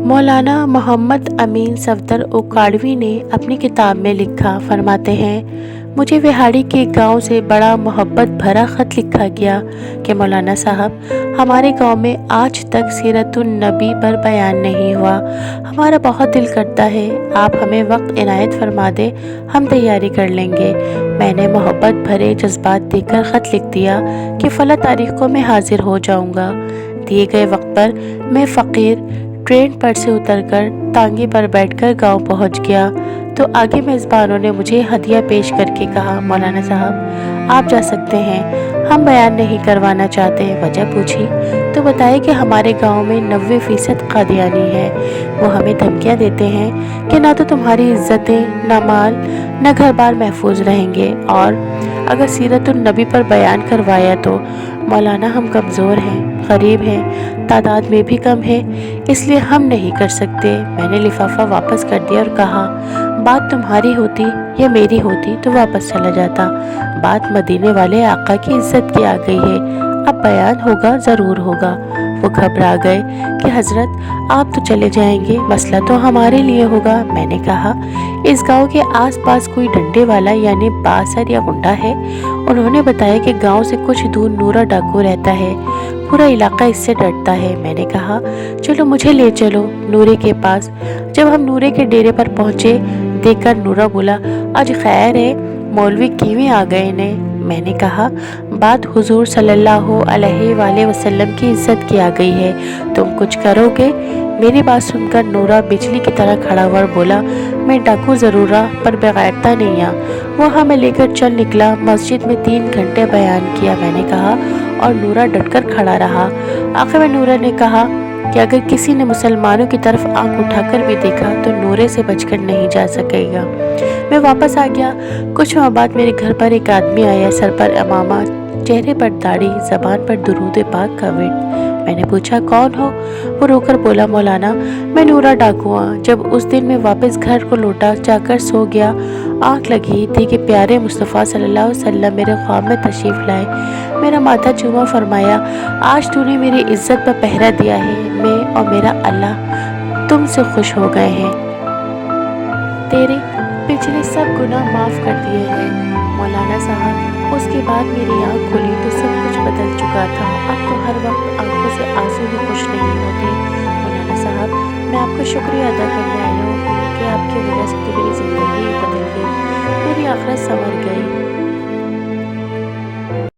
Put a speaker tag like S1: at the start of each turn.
S1: मौलाना मोहम्मद अमीन सफदर उकाड़वी ने अपनी किताब में लिखा फरमाते हैं, मुझे विहाड़ी के गांव से बड़ा मोहब्बत भरा ख़त लिखा गया कि मौलाना साहब, हमारे गांव में आज तक सीरतुन नबी पर बयान नहीं हुआ। हमारा बहुत दिल करता है, आप हमें वक्त इनायत फरमा दें, हम तैयारी कर लेंगे। मैंने मोहब्बत भरे जज्बात देकर ख़त लिख दिया कि फ़ला तारीख़ को मैं हाजिर हो जाऊँगा। दिए गए वक्त पर मैं फ़कीर ट्रेन पर से उतरकर तांगे पर बैठकर गांव पहुंच गया तो आगे मेज़बानों ने मुझे हदिया पेश करके कहा, मौलाना साहब आप जा सकते हैं, हम बयान नहीं करवाना चाहते। वजह पूछी तो बताया कि हमारे गांव में 90% कादियानी है। वो हमें धमकियां देते हैं कि ना तो तुम्हारी इज्जतें, ना माल, न घर बार महफूज रहेंगे, और अगर सीरतुन नबी पर बयान करवाया तो मौलाना हम कमज़ोर हैं, गरीब हैं, तादाद में भी कम है, इसलिए हम नहीं कर सकते। मैंने लिफाफा वापस कर दिया और कहा, बात तुम्हारी होती या मेरी होती तो वापस चला जाता। बात मदीने वाले आका की इज्जत की आ गई है, अब बयान होगा, ज़रूर होगा। वो घबरा गए कि हजरत आप तो चले जाएंगे, मसला तो हमारे लिए होगा। मैंने कहा, इस गांव के आसपास कोई डंडे वाला यानी बासर या गुंडा है? उन्होंने बताया कि गांव से कुछ दूर नूरा डाकू रहता है, पूरा इलाका इससे डरता है। मैंने कहा, चलो मुझे ले चलो नूरे के पास। जब हम नूरे के डेरे पर पहुंचे, देखकर नूरा बोला, आज खैर है, मौलवी किवें आ गए ने? मैंने कहा, बात हुजूर सल्लल्लाहु अलैहि वसल्लम की इज्जत की आ गई है, तुम कुछ करोगे? मेरी बात सुनकर नूरा बिजली की तरह खड़ा हुआ और बोला, मैं डाकू ज़रूर रहा पर बेगैरता नहीं आ। वो हमें लेकर चल निकला। मस्जिद में 3 घंटे बयान किया, मैंने कहा, और नूरा डटकर खड़ा रहा। आखिर में नूरा ने कहा कि अगर किसी ने मुसलमानों की तरफ आंख उठाकर भी देखा तो नूरे से बचकर नहीं जा सकेगा। मैं वापस आ गया। कुछ माह बाद मेरे घर पर एक आदमी आया, सर पर अमामा, चेहरे पर दाढ़ी, ज़बान पर दुरूद पाक का विर्द। मैंने पूछा, कौन हो? वो रोकर बोला, मौलाना मैं नूरा डाकू हूँ। जब उस दिन मैं वापस घर को लौटा जाकर सो गया, आँख लगी थी कि प्यारे मुस्तफ़ा सल्लल्लाहु अलैहि वसल्लम मेरे ख्वाब में तशरीफ़ लाए। मेरा माथा चूमा, फरमाया, आज तूने मेरी इज्जत पर पहरा दिया है, मैं और मेरा अल्लाह तुमसे खुश हो गए हैं, तेरे पिछले सब गुनाह माफ़ कर दिए हैं। मौलाना साहब, उसके बाद मेरी आँख खुली तो सब कुछ बदल चुका था। अब तो हर वक्त आंखों से आंसू भी खुश नहीं होते। मौलाना साहब, मैं आपका शुक्रिया अदा करने आई हूँ कि आपकी वजह से तो मेरी ज़िंदगी बदल गई, मेरी आखिरत संवर गई।